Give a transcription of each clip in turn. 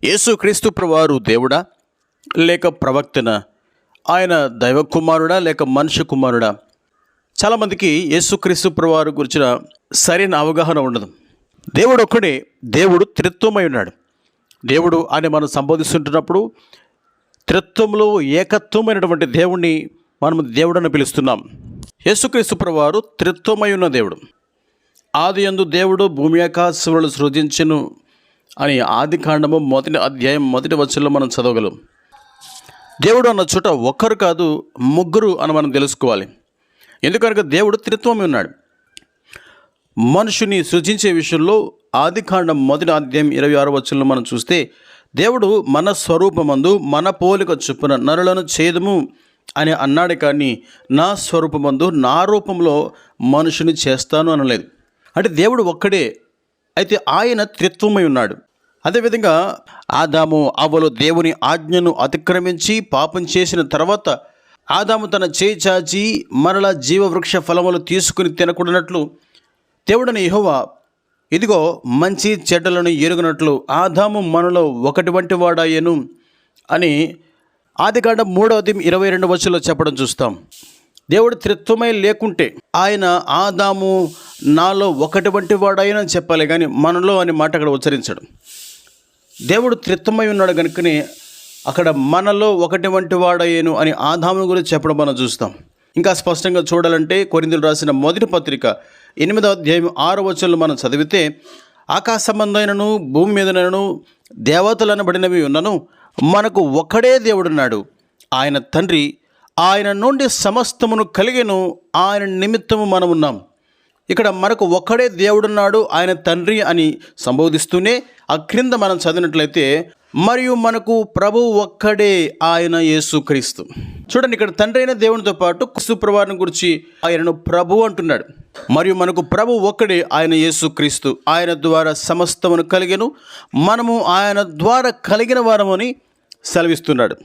యేసుక్రీస్తు ప్రభువారు దేవుడా లేక ప్రవక్తనా? ఆయన దైవ కుమారుడా లేక మనుష్య కుమారుడా? చాలామందికి యేసుక్రీస్తు ప్రభువారు గురించిన సరైన అవగాహన ఉండదు. దేవుడు ఒక్కడే, దేవుడు త్రిత్వమై ఉన్నాడు. దేవుడు అని మనం సంబోధిస్తుంటున్నప్పుడు త్రిత్వంలో ఏకత్వమైనటువంటి దేవుణ్ణి మనం దేవుడని పిలుస్తున్నాం. యేసుక్రీస్తు ప్రభువారు త్రిత్వమై ఉన్న దేవుడు. ఆది యందు దేవుడు భూమి ఆకాశములను సృజించెను అని ఆదికాండము 1వ అధ్యాయం 1వ వచనంలో మనం చదవగలం. దేవుడు అన్న చోట ఒక్కరు కాదు, ముగ్గురు అని మనం తెలుసుకోవాలి. ఎందుకనగా దేవుడు త్రిత్వమై ఉన్నాడు. మనుషుని సృజించే విషయంలో ఆదికాండం 1వ అధ్యాయం 26వ వచనంలో మనం చూస్తే, దేవుడు మన స్వరూపమందు మన పోలిక చొప్పున నరులను చేదుము అని అన్నాడు, కానీ నా స్వరూపమందు నా రూపంలో మనుషుని చేస్తాను అనలేదు. అంటే దేవుడు ఒక్కడే, అయితే ఆయన త్రిత్వమై ఉన్నాడు. అదేవిధంగా ఆదాము అవ్వలు దేవుని ఆజ్ఞను అతిక్రమించి పాపం చేసిన తర్వాత ఆదాము తన చేయి చాచి మరలా జీవవృక్ష ఫలములు తీసుకుని తినకూడనట్లు దేవుడని యెహోవా ఇదిగో మంచి చెడ్డలను ఎరుగునట్లు ఆదాము మనలో ఒకటి వంటి వాడాయను అని ఆదికాండం 3వ అధ్యాయం 22వ వచనంలో చెప్పడం చూస్తాం. దేవుడు త్రిత్వమై లేకుంటే ఆయన ఆదాము నాలో ఒకటి వంటి వాడాయనని చెప్పాలి, కానీ మనలో అనే మాట అక్కడ ఉచ్చరించడు. దేవుడు త్రిత్వమై ఉన్నాడు కనుకనే అక్కడ మనలో ఒకటి వంటి వాడాయను అని ఆదాము గురించి చెప్పడం మనం చూస్తాం. ఇంకా స్పష్టంగా చూడాలంటే కొరింథీయులకు రాసిన మొదటి పత్రిక 8వ అధ్యాయం 6వ వచనంలో మనం చదివితే, ఆకాశ సంబంధమైనను భూమి మీదనను దేవతలు అనబడినవి ఉన్నను మనకు ఒక్కడే దేవుడున్నాడు, ఆయన తండ్రి. ఆయన నుండి సమస్తమును కలిగెను, ఆయన నిమిత్తము మనం ఉన్నాం. ఇక్కడ మనకు ఒక్కడే దేవుడున్నాడు, ఆయన తండ్రి అని సంబోధిస్తూనే ఆ క్రింద మనం చదివినట్లయితే, మరియు మనకు ప్రభు ఒక్కడే, ఆయన యేసుక్రీస్తు. చూడండి, ఇక్కడ తండ్రి అయిన దేవునితో పాటు క్రీస్తు ప్రభువారిని గురించి ఆయనను ప్రభు అంటున్నాడు. మరియు మనకు ప్రభు ఒక్కడే, ఆయన యేసుక్రీస్తు. ఆయన ద్వారా సమస్తమును కలిగెను, మనము ఆయన ద్వారా కలిగిన వారమని సెలవిస్తున్నాడు.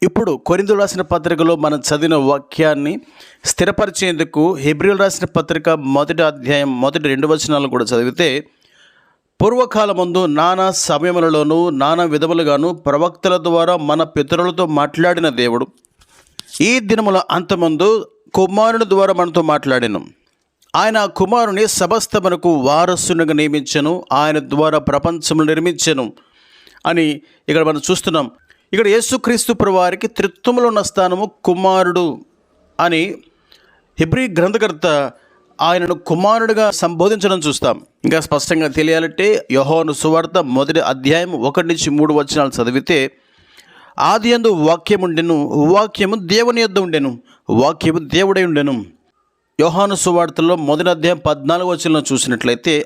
ఇప్పుడు కొరింథీయులకు రాసిన పత్రికలో మనం చదివిన వాక్యాన్ని స్థిరపరిచేందుకు హెబ్రీయులకు రాసిన పత్రిక 1వ అధ్యాయం 1-2 వచనాలను కూడా చదివితే, పూర్వకాలమందు నానా సమయములలోనూ నానా విధములుగాను ప్రవక్తల ద్వారా మన పితరులతో మాట్లాడిన దేవుడు ఈ దినముల అంతమందు కుమారుని ద్వారా మనతో మాట్లాడెను. ఆయన కుమారుని సమస్తమునకు వారసునిగా నియమించెను, ఆయన ద్వారా ప్రపంచమును నిర్మించెను అని ఇక్కడ మనం చూస్తున్నాం. ఇక్కడ యేసుక్రీస్తు ప్రభువారికి త్రిత్వములో ఉన్న స్థానము కుమారుడు అని హెబ్రీ గ్రంథకర్త ఆయనను కుమారుడిగా సంబోధించడం చూస్తాం. ఇంకా స్పష్టంగా తెలియాలంటే యోహాను సువార్త 1వ అధ్యాయం 1-3 వచనాలు చదివితే, ఆది యందు వాక్యముండెను, వాక్యము దేవుని యొద్ద ఉండెను, వాక్యము దేవుడై ఉండెను. యోహాను సువార్తలో 1వ అధ్యాయం 14వ వచనంలో చూసినట్లయితే,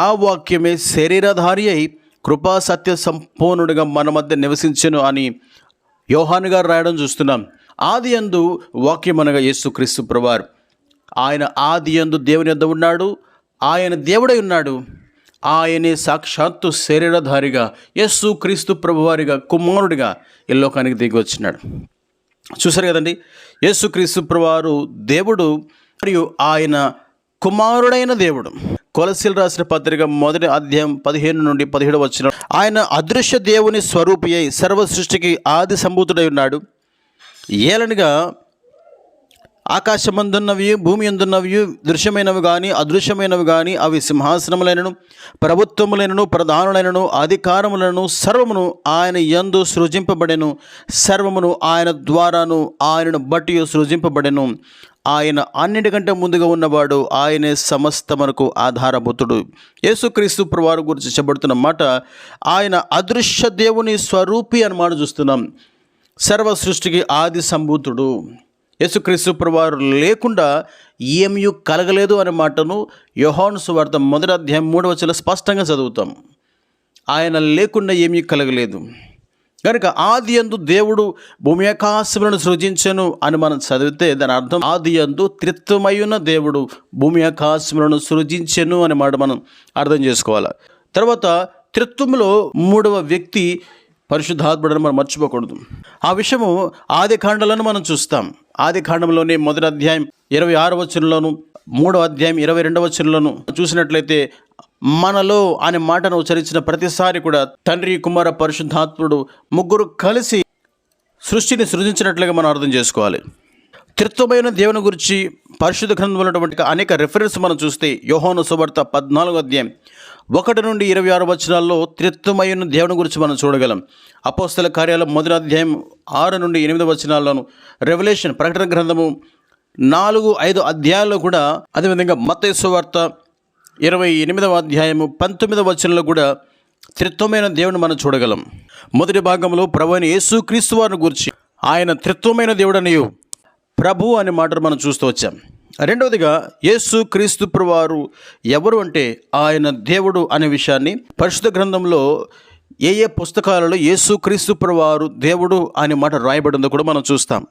ఆ వాక్యమే శరీరధారి అయి కృపా సత్య సంపూర్ణుడిగా మన మధ్య నివసించెను అని యోహాను గారు రాయడం చూస్తున్నాం. ఆది యందు వాక్యం అనగా యేసుక్రీస్తు ప్రభువారు. ఆయన ఆది యందు దేవుని యొద్ద ఉన్నాడు, ఆయన దేవుడై ఉన్నాడు. ఆయనే సాక్షాత్తు శరీరధారిగా యేసుక్రీస్తు ప్రభువారిగా కుమారుడిగా ఈ లోకానికి దిగి వచ్చినాడు. చూసారు కదండి, యేసుక్రీస్తు ప్రభువారు దేవుడు మరియు ఆయన కుమారుడైన దేవుడు. కొలస్సీయులకు రాసిన పత్రిక 1వ అధ్యాయం 15-17 వచనం, ఆయన అదృశ్య దేవుని స్వరూపి అయి సర్వ సృష్టికి ఆది సంభూతుడై ఉన్నాడు. ఏలనగా ఆకాశమందున్నవి భూమి అందున్నవి దృశ్యమైనవి కానీ అదృశ్యమైనవి కానీ అవి సింహాసనములైనను ప్రభుత్వములైనను ప్రధానులైనను అధికారములను సర్వమును ఆయన యందు సృజింపబడెను, సర్వమును ఆయన ద్వారాను ఆయనను బట్టి సృజింపబడెను. ఆయన అన్నిటికంటే ముందుగా ఉన్నవాడు, ఆయనే సమస్తమునకు ఆధారభూతుడు. యేసుక్రీస్తు ప్రభువారి గురించి చెప్పబడుతున్న మాట, ఆయన అదృశ్య దేవుని స్వరూపి అన్నమాట చూస్తున్నాం. సర్వ సృష్టికి ఆది సంభూతుడు. యేసుక్రీస్తు ప్రభువారు లేకుండా ఏమీ కలగలేదు అనే మాటను యోహాను సువార్త 1వ అధ్యాయం 3వ వచనంలో స్పష్టంగా చదువుతాం. ఆయన లేకుండా ఏమీ కలగలేదు కనుక ఆది యందు దేవుడు భూమి ఆకాశములను సృజించెను అని మనం చదివితే దాని అర్థం ఆది యందు త్రిత్వమై ఉన్న దేవుడు భూమి ఆకాశములను సృజించెను అనే మాట మనం అర్థం చేసుకోవాలి. తర్వాత త్రిత్వములో 3వ వ్యక్తి పరిశుద్ధాత్ముడని మనం మర్చిపోకూడదు. ఆ విషయము ఆది కాండంలోనూ మనం చూస్తాం. ఆది కాండంలోనే 1వ అధ్యాయం 26వ వచనంలోను 3వ అధ్యాయం 22వ వచనంలోను చూసినట్లయితే మనలో అనే మాటను ఉచ్చరించిన ప్రతిసారి కూడా తండ్రి, కుమార, పరిశుద్ధాత్ముడు ముగ్గురు కలిసి సృష్టిని సృజించినట్లుగా మనం అర్థం చేసుకోవాలి. త్రిత్వమైన దేవుని గురించి పరిశుద్ధ గ్రంథంలో ఉన్నటువంటి అనేక రెఫరెన్స్ మనం చూస్తే యోహాను సువార్త 14వ అధ్యాయం 1 నుండి 26 వచనాల్లో త్రిత్వమైన దేవుని గురించి మనం చూడగలం. అపోస్తల కార్యాల 1వ అధ్యాయం 6 నుండి 8 వచనాల్లోను, రెవల్యూషన్ ప్రకటన గ్రంథము 4-5 అధ్యాయాల్లో కూడా, అదేవిధంగా మత్తయి సువార్త 28వ అధ్యాయము 19వ వచనంలో కూడా త్రిత్వమైన దేవుని మనం చూడగలం. మొదటి భాగంలో ప్రభువైన యేసుక్రీస్తు వారిని గురించి ఆయన త్రిత్వమైన దేవుడనియు ప్రభు అనే మాటను మనం చూస్తూ వచ్చాం. రెండవదిగా యేసుక్రీస్తు ప్రభువారు ఎవరు అంటే ఆయన దేవుడు అనే విషయాన్ని పరిశుద్ధ గ్రంథంలో ఏ పుస్తకాలలో యేసుక్రీస్తు ప్రభువారు దేవుడు అనే మాట రాయబడిందో కూడా మనం చూస్తాం.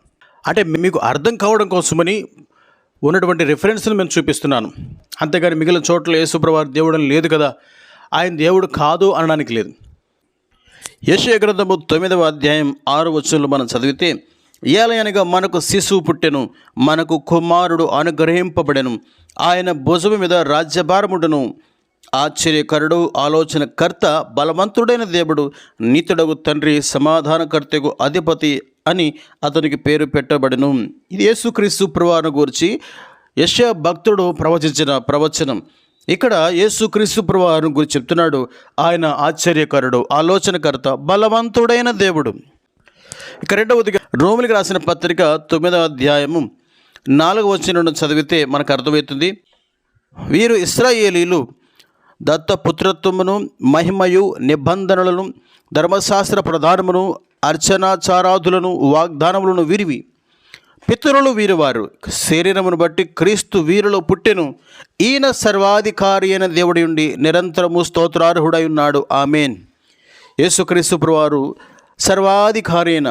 అంటే మీకు అర్థం కావడం కోసమని ఉన్నటువంటి రిఫరెన్స్ని నేను చూపిస్తున్నాను. అంతేగాని మిగిలిన చోట్ల యేసు ప్రభువారు దేవుడు అని లేదు కదా, ఆయన దేవుడు కాదు అనడానికి లేదు. యెషయా గ్రంథము 9వ అధ్యాయం 6వ వచనంలో మనం చదివితే, ఏలయనగా మనకు శిశువు పుట్టెను, మనకు కుమారుడు అనుగ్రహింపబడెను, ఆయన భుజము మీద రాజ్యభారముండును, ఆశ్చర్యకరుడు, ఆలోచనకర్త, బలవంతుడైన దేవుడు, నీతుడగు తండ్రి, సమాధానకర్తకు అధిపతి అని అతనికి పేరు పెట్టబడెను. ఇది యేసుక్రీస్తు ప్రభువును గురించి యెషయా భక్తుడు ప్రవచించిన ప్రవచనం. ఇక్కడ యేసుక్రీస్తు ప్రభువును గురించి చెప్తున్నాడు. ఆయన ఆశ్చర్యకరుడు, ఆలోచనకర్త, బలవంతుడైన దేవుడు. ఇక రెండవదిగా రోమిలికి రాసిన పత్రిక 9వ అధ్యాయము 4వ వచనం చదివితే మనకు అర్థమవుతుంది. వీరు ఇశ్రాయేలీలు దత్తపుత్రత్వమును, మహిమయు, నిబంధనలను, ధర్మశాస్త్ర ప్రధానమును, అర్చనాచారాదులను, వాగ్దానములను వీరివి. పితరులు వీరివారు, శరీరమును బట్టి క్రీస్తు వీరిలో పుట్టెను. ఈయన సర్వాధికారి అయిన దేవుడి ఉండి నిరంతరము స్తోత్రార్హుడై ఉన్నాడు. ఆమేన్. యేసుక్రీస్తు ప్రభువారు సర్వాధికారి అయిన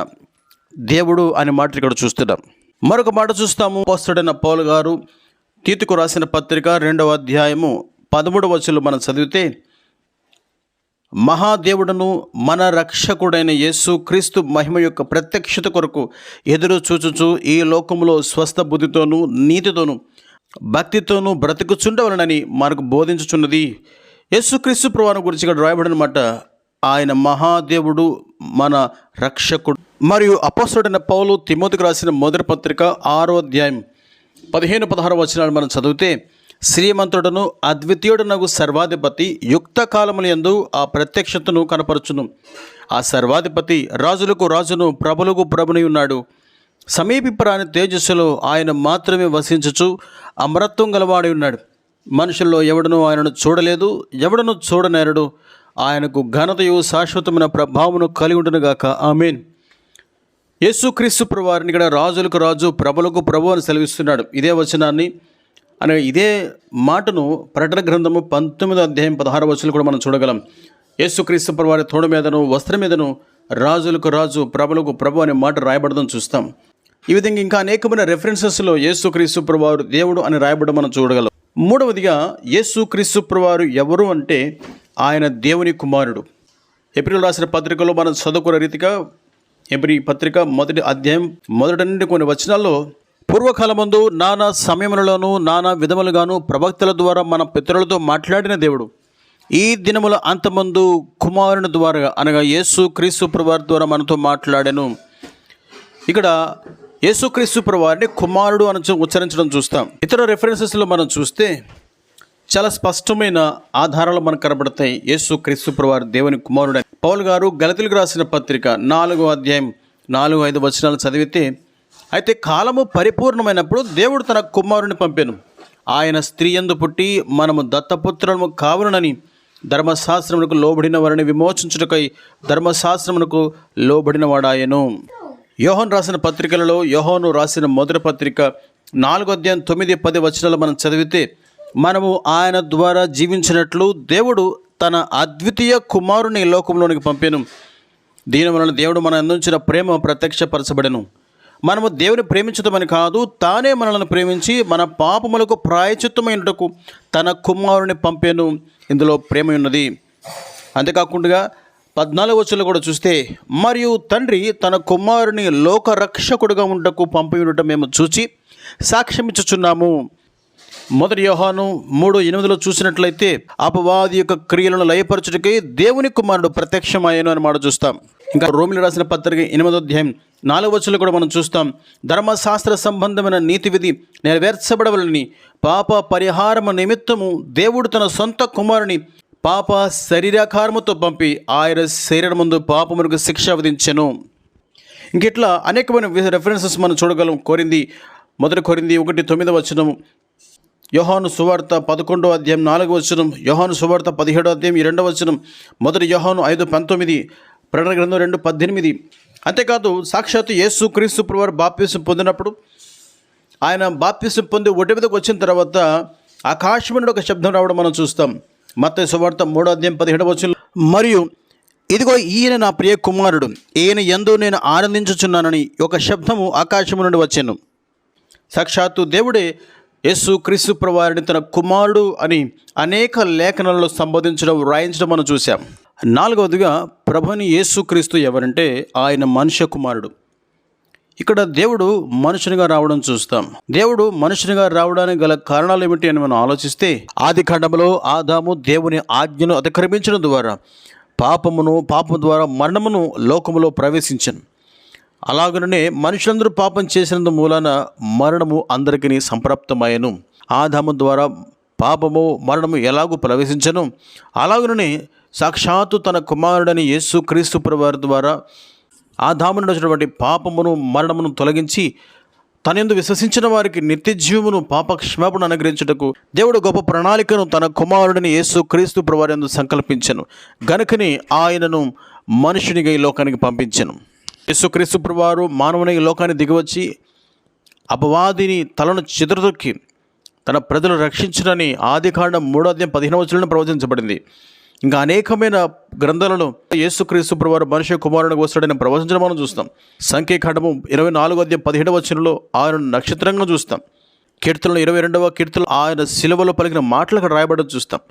దేవుడు అనే మాట ఇక్కడ చూస్తున్నాం. మరొక మాట చూస్తాము. అపోస్తలుడైన పౌలు గారు తీతుకు రాసిన పత్రిక 2వ అధ్యాయము 13వ వచనంలో మనం చదివితే, మహాదేవుడును మన రక్షకుడైన యేసు క్రీస్తు మహిమ యొక్క ప్రత్యక్షత కొరకు ఎదురు చూచుచు ఈ లోకములో స్వస్థ బుద్ధితోనూ, నీతితోనూ, భక్తితోనూ బ్రతుకుచుండవలనని మనకు బోధించుచున్నది. యేసుక్రీస్తు ప్రభువును గురించి ఇక్కడ రాయబడిన మాట, ఆయన మహాదేవుడు, మన రక్షకుడు. మరియు అపోస్తలుడైన పౌలు తిమోతికి రాసిన మొదటి పత్రిక 6వ అధ్యాయం 15-16 వచనాలు మనం చదివితే, శ్రీమంతుడను అద్వితీయుడనగు సర్వాధిపతి యుక్త కాలములందు ఆ ప్రత్యక్షతను కనపరచును. ఆ సర్వాధిపతి రాజులకు రాజును, ప్రభులకు ప్రభుని ఉన్నాడు. సమీపింపరాని తేజస్సులో ఆయన మాత్రమే వసించుచు అమరత్వం గలవాడి ఉన్నాడు. మనుషుల్లో ఎవడనూ ఆయనను చూడలేదు, ఎవడను చూడనేరడు. ఆయనకు ఘనతయు శాశ్వతమైన ప్రభావమును కలిగి ఉండునుగాక. ఆమేన్. యేసుక్రీస్తు ప్రభువారిని ఇక్కడ రాజులకు రాజు, ప్రభులకు ప్రభు అని సెలవిస్తున్నాడు. ఇదే వచనాన్ని అనగా ఇదే మాటను ప్రకటన గ్రంథము 19వ అధ్యాయం 16వ వచనం కూడా మనం చూడగలం. యేసుక్రీస్తు ప్రభువారి తోడు మీదను, వస్త్రం మీదను రాజులకు రాజు, ప్రభులకు ప్రభు అనే మాట రాయబడడం చూస్తాం. ఈ విధంగా ఇంకా అనేకమైన రెఫరెన్సెస్లో యేసుక్రీస్తు ప్రభువారు దేవుడు అని రాయబడడం మనం చూడగలం. మూడవదిగా యేసుక్రీస్తు ప్రభువారు ఎవరు అంటే ఆయన దేవుని కుమారుడు. ఏప్రిల్ రాసిన పత్రికలో మనం చదువుకున్న రీతిగా ఎబ్రీ పత్రిక 1వ అధ్యాయం 1 నుండి కొన్ని వచనాల్లో, పూర్వకాలమందు నానా సమయములలోనూ నానా విధములుగాను ప్రవక్తల ద్వారా మన పితరులతో మాట్లాడిన దేవుడు ఈ దినముల అంతమందు కుమారుని ద్వారా అనగా యేసుక్రీస్తు ప్రభువారి ద్వారా మనతో మాట్లాడాను. ఇక్కడ యేసుక్రీస్తు ప్రభువారిని కుమారుడు అని ఉచ్చరించడం చూస్తాం. ఇతర రెఫరెన్సెస్లో మనం చూస్తే చాలా స్పష్టమైన ఆధారాలు మనకు కనబడతాయి. యేసుక్రీస్తు ప్రభువారు దేవుని కుమారుడు. పౌలు గారు గలతీయులకు రాసిన పత్రిక 4వ అధ్యాయం 4-5 వచనాలు చదివితే, అయితే కాలము పరిపూర్ణమైనప్పుడు దేవుడు తన కుమారుని పంపెను. ఆయన స్త్రీ యందు పుట్టి మనము దత్తపుత్రులము కావునని ధర్మశాస్త్రమునకు లోబడిన వారిని విమోచించుటకై ధర్మశాస్త్రమునకు లోబడిన వాడాయను. యోహాను రాసిన పత్రికలలో యోహాను రాసిన మొదటి పత్రిక 4వ అధ్యాయం 9-10 వచనాలు మనం చదివితే, మనము ఆయన ద్వారా జీవించినట్లు దేవుడు తన అద్వితీయ కుమారుని లోకంలోనికి పంపెను. దీని వలన దేవుడు మన అందించిన ప్రేమ ప్రత్యక్షపరచబడెను. మనము దేవుని ప్రేమించటమని కాదు, తానే మనల్ని ప్రేమించి మన పాపములకు ప్రాయచిత్తమైనటకు తన కుమారుని పంపెను. ఇందులో ప్రేమ ఉన్నది. అంతేకాకుండా 14వ వచనంలో కూడా చూస్తే, మరియు తండ్రి తన కుమారుని లోక రక్షకుడుగా ఉండటకు పంపి ఉండటం మేము చూచి సాక్ష్యమిచ్చుచున్నాము. మొదటి యోహాను 3:8 చూసినట్లయితే అపవాది యొక్క క్రియలను లయపరచుటకై దేవుని కుమారుడు ప్రత్యక్షమయ్యను అని మాట చూస్తాం. ఇంకా రోమిలి రాసిన పత్రిక 8వ అధ్యాయం 4వ వచనంలో కూడా మనం చూస్తాం, ధర్మశాస్త్ర సంబంధమైన నీతి విధి నెరవేర్చబడవలని పాప పరిహారము నిమిత్తము దేవుడు తన సొంత కుమారుని పాప శరీరాకారముతో పంపి ఆయన శరీరమందు పాపమునకు శిక్ష విధించెను. ఇంకెట్లా అనేకమైన రెఫరెన్సెస్ మనం చూడగలం. మొదటి కొరింథీ 1:9 వచనం, యోహాను సువార్త 11వ అధ్యాయం 4వ వచనం, యోహాను సువార్త 17వ అధ్యాయం 2వ వచనం, మొదటి యోహాను 5:19, ప్రకటన గ్రంథం 2:18. అంతేకాదు సాక్షాత్తు యేసు క్రీస్తు ప్రభువారు బాప్తిసం పొందినప్పుడు ఆయన బాప్తిసం పొంది ఒడ్డు మీదకి వచ్చిన తర్వాత ఆకాశం నుండి ఒక శబ్దం రావడం మనం చూస్తాం. మత్తయి సువార్త 3వ అధ్యాయం 17వ వచనం, మరియు ఇదిగో ఈయన నా ప్రియ కుమారుడు, ఈయన యందు నేను ఆనందించుచున్నానని ఒక శబ్దము ఆకాశం నుండి వచ్చాను. సాక్షాత్తు దేవుడే యేసు క్రీస్తు ప్రభువారిని తన కుమారుడు అని అనేక లేఖనాలలో సంబోధించడం, వ్రాయించడం మనం చూసాం. 4వదిగా ప్రభుని యేసు క్రీస్తు ఎవరంటే ఆయన మనుష్య కుమారుడు. ఇక్కడ దేవుడు మనుషునిగా రావడం చూస్తాం. దేవుడు మనుషునిగా రావడానికి గల కారణాలు ఏమిటి అని మనం ఆలోచిస్తే, ఆది కాండములో ఆదాము దేవుని ఆజ్ఞను అతిక్రమించడం ద్వారా పాపం ద్వారా మరణమును లోకములో ప్రవేశించను. అలాగనే మనుషులందరూ పాపం చేసినందు మూలాన మరణము అందరికీ సంప్రాప్తమయ్యను. ఆదాము ద్వారా పాపము మరణము ఎలాగూ ప్రవేశించను, అలాగనే సాక్షాత్తు తన కుమారుడని యేసు క్రీస్తు ప్రభువారి ద్వారా ఆదాము నుండి వచ్చినటువంటి పాపమును మరణమును తొలగించి తనయందు విశ్వసించిన వారికి నిత్య జీవమును పాప క్షమాపణ అనుగ్రహించుటకు దేవుడు గొప్ప ప్రణాళికను తన కుమారుడిని యేసు క్రీస్తు ప్రభువారి యందు సంకల్పించెను. గనుకని ఆయనను మనుషునిగా ఈ లోకానికి పంపించెను. యేసు క్రీస్తు ప్రభువారు మానవుని ఈ లోకాన్ని దిగివచ్చి అపవాదిని తలను చెదరదొక్కి తన ప్రజలు రక్షించునని ఆదికాండం 3వ అధ్యాయం 15వ వచనంలో ప్రవచించబడింది. ఇంకా అనేకమైన గ్రంథాలలో యేసుక్రీస్తు ప్రభువారు మనుష్య కుమారునికి వస్తాడని ప్రవచించడం మనం చూస్తాం. సంఖ్యాకాండము 24వ అధ్యాయం 17వ వచనంలో ఆయన నక్షత్రంగా చూస్తాం. కీర్తనలు 22వ కీర్తనలు ఆయన శిలువలో పలికిన మాటలకు రాయబడడం చూస్తాం.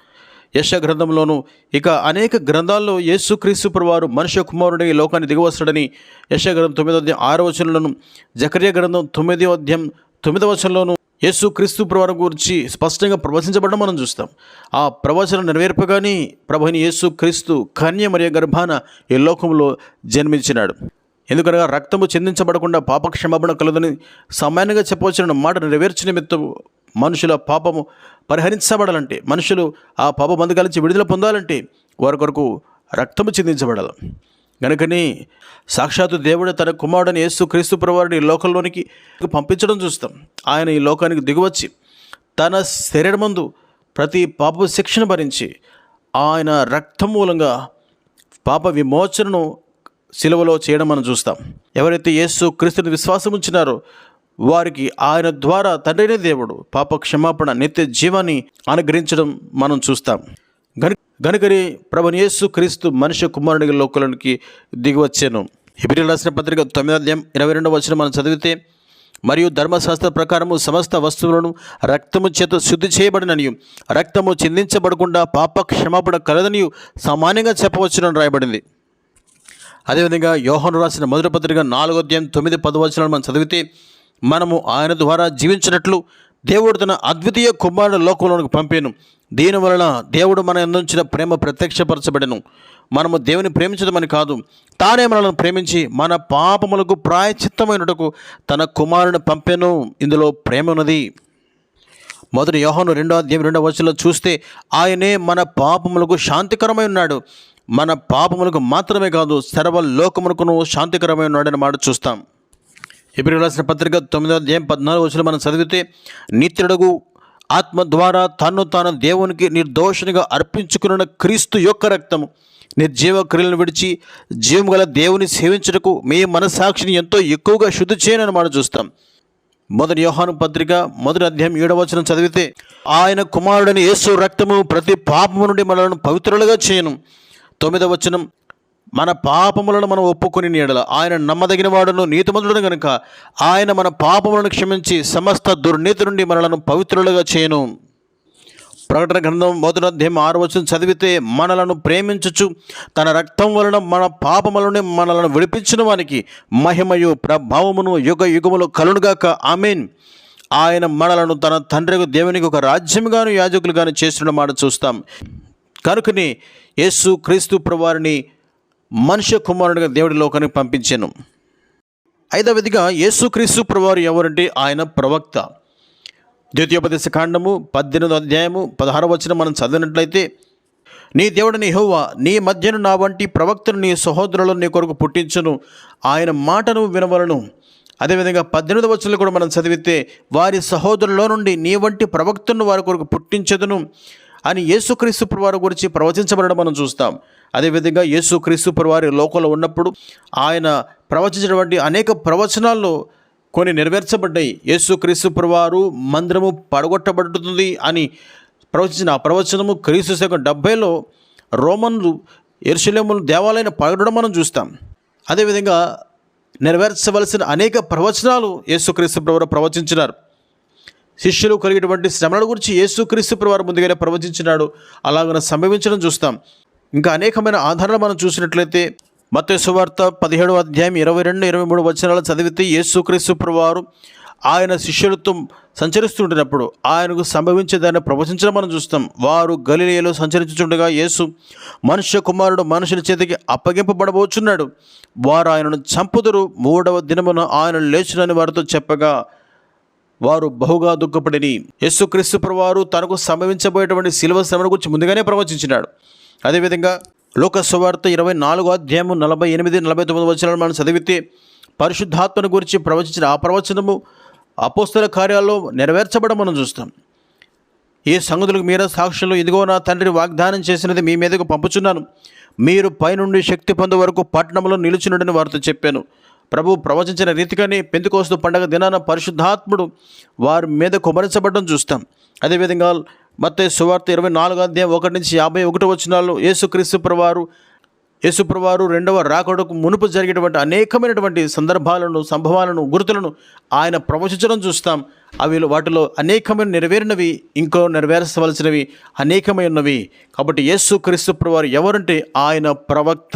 యెషయా గ్రంథంలోను ఇక అనేక గ్రంథాల్లో యేసుక్రీస్తు ప్రభువారు మనుష్య కుమారుడిని ఈ లోకాన్ని దిగివస్తాడని యెషయా గ్రంథం 9వ అధ్యాయం 6వ వచనంలోను, జకర్యా గ్రంథం 9వ అధ్యాయం 9వ వచనంలోను యేసు క్రీస్తు ప్రభువారి గురించి స్పష్టంగా ప్రవచించబడడం మనం చూస్తాం. ఆ ప్రవచనం నెరవేర్పగానే ప్రభుని యేసు క్రీస్తు కన్య మరియ గర్భాన ఈ లోకంలో జన్మించినాడు. ఎందుకనగా రక్తము చిందించబడకుండా పాప క్షమాపణ కలదని సామాన్యంగా చెప్పవచ్చిన మాట నెరవేర్చిన నిమిత్తం మనుషుల పాపము పరిహరించబడాలంటే, మనుషులు ఆ పాప బంధకాల విడుదల పొందాలంటే వారి కొరకు రక్తము చిందించబడాలి. కనుకని సాక్షాత్తు దేవుడు తన కుమారుడని యేసు క్రీస్తు ప్రభువారిని ఈ లోకంలోనికి పంపించడం చూస్తాం. ఆయన ఈ లోకానికి దిగువచ్చి తన శరీరమందు ప్రతి పాప శిక్షను భరించి ఆయన రక్తం మూలంగా పాప విమోచనను సిలువలో చేయడం మనం చూస్తాం. ఎవరైతే యేసు క్రీస్తుని విశ్వాసం ఉంచినారో వారికి ఆయన ద్వారా తండ్రినే దేవుడు పాప క్షమాపణ నిత్య జీవాన్ని అనుగ్రహించడం మనం చూస్తాం. గనుకని ప్రభుని యేసు క్రీస్తు మనుష్య కుమారుడిగా లోకంలోనికి దిగివచ్చాను. హెబ్రీయులకు రాసిన పత్రిక 9వ అధ్యాయం 22వ వచనం మనం చదివితే, మరియు ధర్మశాస్త్ర ప్రకారము సమస్త వస్తువులను రక్తము చేత శుద్ధి చేయబడిననియు రక్తము చిందించబడకుండా పాప క్షమాపణ కలదనియు సామాన్యంగా చెప్పవచ్చునని రాయబడింది. అదేవిధంగా యోహాను రాసిన మొదటి పత్రిక 4వ అధ్యాయం 9-10 వచనాలు మనం చదివితే, మనము ఆయన ద్వారా జీవించినట్లు దేవుడు తన అద్వితీయ కుమారుడు లోకంలోనికి పంపాను. దీనివలన దేవుడు మన యందుంచిన ప్రేమ ప్రత్యక్షపరచబడెను. మనము దేవుని ప్రేమించదమని కాదు, తానే మనలను ప్రేమించి మన పాపములకు ప్రాయశ్చిత్తమైనటకు తన కుమారుని పంపెను. ఇందులో ప్రేమ ఉన్నది. మొదటి యోహాను 2వ అధ్యాయం 2వ వచనంలో చూస్తే, ఆయనే మన పాపములకు శాంతికరమై ఉన్నాడు. మన పాపములకు మాత్రమే కాదు, సర్వలోకమునకును శాంతికరమై ఉన్నాడని మాట చూస్తాం. హెబ్రీయులకు రాసిన పత్రిక 9వ అధ్యాయం 14వ వచనం మనం చదివితే, నిత్యుడగు ఆత్మ ద్వారా తాను దేవునికి నిర్దోషునిగా అర్పించుకున్న క్రీస్తు యొక్క రక్తము నిర్జీవ క్రియలను విడిచి జీవం గల దేవుని సేవించుటకు మీ మనస్సాక్షిని ఎంతో ఎక్కువగా శుద్ధి చేయనని మాట చూస్తాం. మొదటి యోహాను పత్రిక 1వ అధ్యాయం 7వ వచనం చదివితే, ఆయన కుమారుడని యేసు రక్తము ప్రతి పాపము నుండి మనలను పవిత్రులుగా చేయను. 9వ వచనం, మన పాపములను మనం ఒప్పుకొని నీడల ఆయన నమ్మదగిన వాడును నీతిమంతుడు గనుక ఆయన మన పాపములను క్షమించి సమస్త దుర్నీతి నుండి మనలను పవిత్రులుగా చేయను. ప్రకటన గ్రంథం 1వ అధ్యాయం 6వ వచనం చదివితే, మనలను ప్రేమించుచు తన రక్తం వలన మన పాపములను మనలను విడిపించిన వానికి మహిమయు ప్రభావమును యుగ యుగములు కలునుగాక ఆమేన్. ఆయన మనలను తన తండ్రికి దేవునికి ఒక రాజ్యముగాను యాజకులుగాను చేస్తున్న మాట చూస్తాం. కనుకని యేసు క్రీస్తు ప్రభువారిని మనుష్య కుమారుడిగా దేవుడి లోకానికి పంపించాను. ఐదవదిగా యేసు క్రీస్తు ప్రభువారు ఎవరంటే ఆయన ప్రవక్త. ద్వితీయోపదేశ కాండము 18వ అధ్యాయము 16వ వచనం మనం చదివినట్లయితే, నీ దేవుడిని యెహోవా నీ మధ్యను నా వంటి ప్రవక్తను నీ సహోదరులను నీ కొరకు పుట్టించును, ఆయన మాటను వినవలను. అదేవిధంగా 18వ వచనంలో కూడా మనం చదివితే, వారి సహోదరుల్లో నుండి నీ వంటి ప్రవక్తను వారి కొరకు పుట్టించదును అని యేసుక్రీస్తు ప్రభువారి గురించి ప్రవచించబడడం మనం చూస్తాం. అదేవిధంగా యేసుక్రీస్తు ప్రభువారి లోకంలో ఉన్నప్పుడు ఆయన ప్రవచించినటువంటి అనేక ప్రవచనాల్లో కొన్ని నెరవేర్చబడ్డాయి. యేసుక్రీస్తు ప్రభువారు మందిరము పడగొట్టబడుతుంది అని ప్రవచించిన ఆ ప్రవచనము క్రీస్తు శకం 70లో రోమన్లు యెరూషలేము దేవాలయాన్ని పడగొట్టడం మనం చూస్తాం. అదేవిధంగా నెరవేర్చవలసిన అనేక ప్రవచనాలు యేసుక్రీస్తు ప్రభువారు ప్రవచించినారు. శిష్యులు కలిగేటువంటి శ్రమల గురించి యేసుక్రీస్తు ప్రభువారు ముందుగానే ప్రవచించినాడు. అలాగన సంభవించడం చూస్తాం. ఇంకా అనేకమైన ఆధారాలు మనం చూసినట్లయితే మత్తయి సువార్త 17వ అధ్యాయం 22-23 వచనాలు చదివితే, యేసుక్రీస్తు ప్రభువారు ఆయన శిష్యులతో సంచరిస్తుంటున్నప్పుడు ఆయనకు సంభవించేదాన్ని ప్రవచించడం మనం చూస్తాం. వారు గలిలయలో సంచరించుచుండగా యేసు మనుష్య కుమారుడు మనుషుల చేతికి అప్పగింపబడబోచున్నాడు, వారు ఆయనను చంపుదురు, 3వ దినమున ఆయన లేచునని వారితో చెప్పగా వారు బహుగా దుఃఖపడిరి. యేసుక్రీస్తు ప్రభువారు తనకు సంభవించబోయేటువంటి శిలువ శ్రమను గురించి ముందుగానే ప్రవచించినాడు. అదేవిధంగా లోక సువార్త 24వ అధ్యాయము 48-49 వచనాలు మనం చదివితే, పరిశుద్ధాత్మను గురించి ప్రవచించిన ఆ ప్రవచనము అపోస్తల కార్యాల్లో నెరవేర్చబడం మనం చూస్తాం. ఏ సంగతులకు మీరే సాక్షులు, ఇదిగో నా తండ్రి వాగ్దానం చేసినది మీ మీదకు పంపుచున్నాను, మీరు పైనుండి శక్తి పొందే వరకు పట్టణంలో నిలుచునుడని వారితో చెప్పాను. ప్రభు ప్రవచించిన రీతిగానే పెంతెకోస్తు పండగ దినాన పరిశుద్ధాత్ముడు వారి మీద కుమరించబడడం చూస్తాం. అదేవిధంగా మత్తయి సువార్త 24వ అధ్యాయం 1-51 వచనాల్లో యేసుక్రీస్తు ప్రభువారు రెండవ రాకడకు మునుపు జరిగేటువంటి అనేకమైనటువంటి సందర్భాలను, సంభవాలను, గుర్తులను ఆయన ప్రవచించడం చూస్తాం. వాటిలో అనేకమైన నెరవేరినవి, ఇంకో నెరవేర్చవలసినవి అనేకమైనవి. కాబట్టి యేసుక్రీస్తు ప్రభువారు ఎవరంటే ఆయన ప్రవక్త.